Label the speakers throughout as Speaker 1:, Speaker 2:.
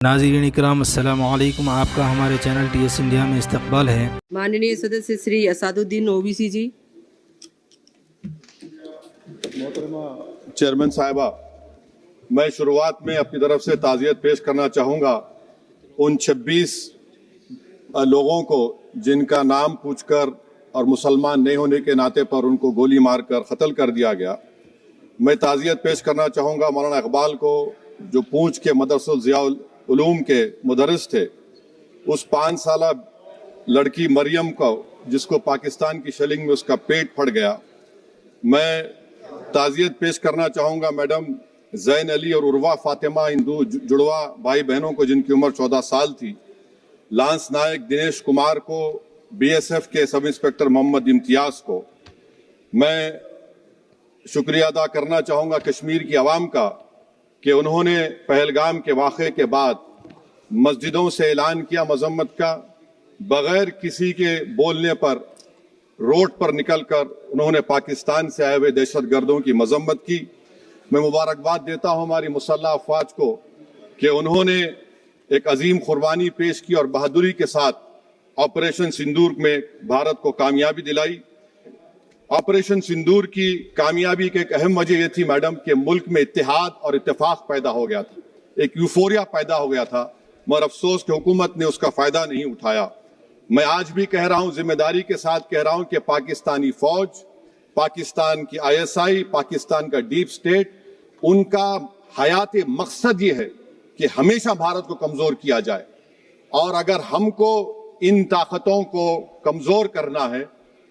Speaker 1: नाज़रीन इकराम अस्सलाम वालेकुम। आपका हमारे चैनल TS इंडिया में इस्तकबाल है।
Speaker 2: माननीय सदस्य श्री असादुद्दीन ओवैसी जी।
Speaker 3: मोहतरमा चेयरमैन साहिबा, मैं शुरुआत में अपनी तरफ से ताज़ियत पेश करना चाहूँगा उन 26 लोगों को जिनका नाम पूछकर और मुसलमान नहीं होने के नाते पर उनको गोली मारकर कत्ल कर दिया गया। मैं ताज़ियत पेश करना चाहूँगा मौलाना इकबाल को, जो पूंछ के मदरसुल ज़ियाउल उलूम के मुदर्रिस थे। उस 5 साला लड़की मरियम को, जिसको पाकिस्तान की शेलिंग में उसका पेट फट गया। मैं ताज़ियत पेश करना चाहूँगा मैडम ज़ैन अली और उर्वा फातिमा, इन दो जुड़वा भाई बहनों को जिनकी उम्र 14 साल थी। लांस नायक दिनेश कुमार को, BSF के सब इंस्पेक्टर मोहम्मद इम्तियाज़ को। मैं शुक्रिया अदा करना चाहूँगा कश्मीर की आवाम का कि उन्होंने पहलगाम के वाक़े के बाद मस्जिदों से ऐलान किया मजम्मत का, बगैर किसी के बोलने पर रोड पर निकलकर उन्होंने पाकिस्तान से आए हुए दहशतगर्दों की मजम्मत की। मैं मुबारकबाद देता हूं हमारी मुसल्लह अफवाज को कि उन्होंने एक अजीम कुर्बानी पेश की और बहादुरी के साथ ऑपरेशन सिंदूर में भारत को कामयाबी दिलाई। ऑपरेशन सिंदूर की कामयाबी की एक अहम वजह यह थी मैडम कि मुल्क में इत्तेहाद और इत्तेफाक पैदा हो गया था, एक यूफोरिया पैदा हो गया था, मगर अफसोस कि हुकूमत ने उसका फायदा नहीं उठाया। मैं आज भी कह रहा हूं, जिम्मेदारी के साथ कह रहा हूं कि पाकिस्तानी फौज, पाकिस्तान की ISI, पाकिस्तान का डीप स्टेट, उनका हयाती मकसद ये है कि हमेशा भारत को कमजोर किया जाए। और अगर हमको इन ताकतों को कमजोर करना है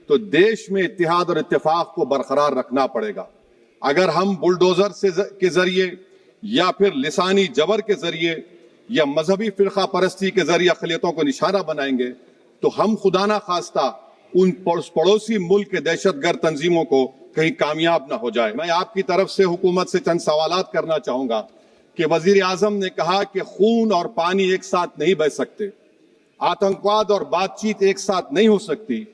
Speaker 3: तो देश में इत्तेहाद और इत्तेफाक को बरकरार रखना पड़ेगा। अगर हम बुलडोजर के जरिए या फिर लिसानी जबर के जरिए या मजहबी फिरका परस्ती के जरिए अक़लियतों को निशाना बनाएंगे तो हम खुदा ना खास्ता उन पड़ोसी मुल्क के दहशतगर्द तंजीमों को कहीं कामयाब ना हो जाए। मैं आपकी तरफ से हुकूमत से चंद सवालात करना चाहूंगा कि वजीर आजम ने कहा कि खून और पानी एक साथ नहीं बह सकते, आतंकवाद और बातचीत एक साथ नहीं हो सकती।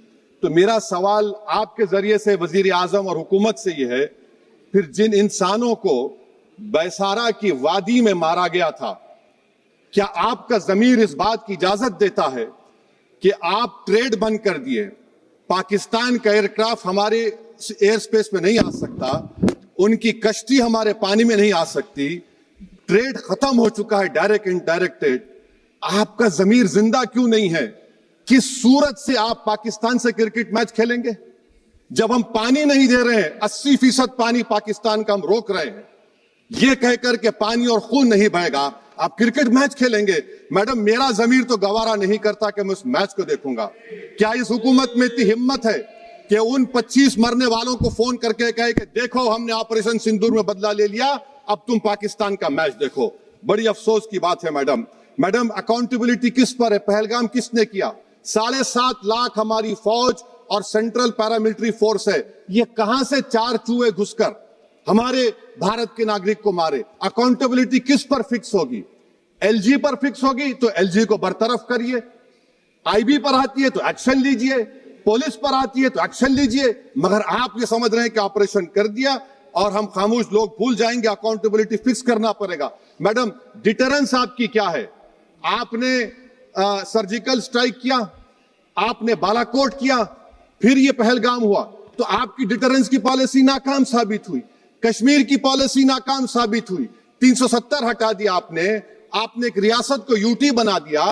Speaker 3: तो मेरा सवाल आपके जरिए से वजीर आजम और हुकूमत से यह है, फिर जिन इंसानों को बैसारा की वादी में मारा गया था, क्या आपका जमीर इस बात की इजाजत देता है कि आप ट्रेड बंद कर दिए, पाकिस्तान का एयरक्राफ्ट हमारे एयर स्पेस में नहीं आ सकता, उनकी कश्ती हमारे पानी में नहीं आ सकती, ट्रेड खत्म हो चुका है डायरेक्ट इनडायरेक्टेड, आपका जमीर जिंदा क्यों नहीं है? किस सूरत से आप पाकिस्तान से क्रिकेट मैच खेलेंगे जब हम पानी नहीं दे रहे हैं? 80% पानी पाकिस्तान का हम रोक रहे हैं, यह कहकर के पानी और खून नहीं बहेगा, आप क्रिकेट मैच खेलेंगे? मैडम, मेरा जमीर तो गवारा नहीं करता कि मैं उस मैच को देखूंगा। क्या इस हुकूमत में इतनी हिम्मत है कि उन 25 मरने वालों को फोन करके कहे कि देखो हमने ऑपरेशन सिंदूर में बदला ले लिया, अब तुम पाकिस्तान का मैच देखो? बड़ी अफसोस की बात है मैडम, अकाउंटेबिलिटी किस पर है? पहलगाम किसने किया? 7.5 लाख हमारी फौज और सेंट्रल पैरामिलिट्री फोर्स है, ये कहां से 4 चूहे घुसकर हमारे भारत के नागरिक को मारे? अकाउंटेबिलिटी किस पर फिक्स होगी? LG पर फिक्स होगी तो LG को बरतरफ करिए, IB पर आती है तो एक्शन लीजिए, पुलिस पर आती है तो एक्शन लीजिए, मगर आप ये समझ रहे हैं कि ऑपरेशन कर दिया और हम खामोश लोग भूल जाएंगे। अकाउंटेबिलिटी फिक्स करना पड़ेगा। मैडम, डिटरेंस आपकी क्या है? आपने सर्जिकल स्ट्राइक किया, आपने बालाकोट किया, फिर ये पहलगाम हुआ, तो आपकी डिटरेंस की पॉलिसी नाकाम साबित हुई, कश्मीर की पॉलिसी नाकाम साबित हुई, 370 हटा दिया आपने एक रियासत को UT बना दिया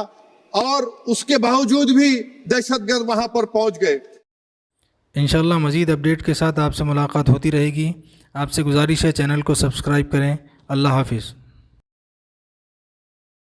Speaker 3: और उसके बावजूद भी दहशतगर्द वहां पर पहुंच गए।
Speaker 1: इंशाअल्लाह मज़ीद अपडेट के साथ आपसे मुलाकात होती रहेगी। आपसे गुजारिश है चैनल को सब्सक्राइब करें। अल्लाह हाफिज़।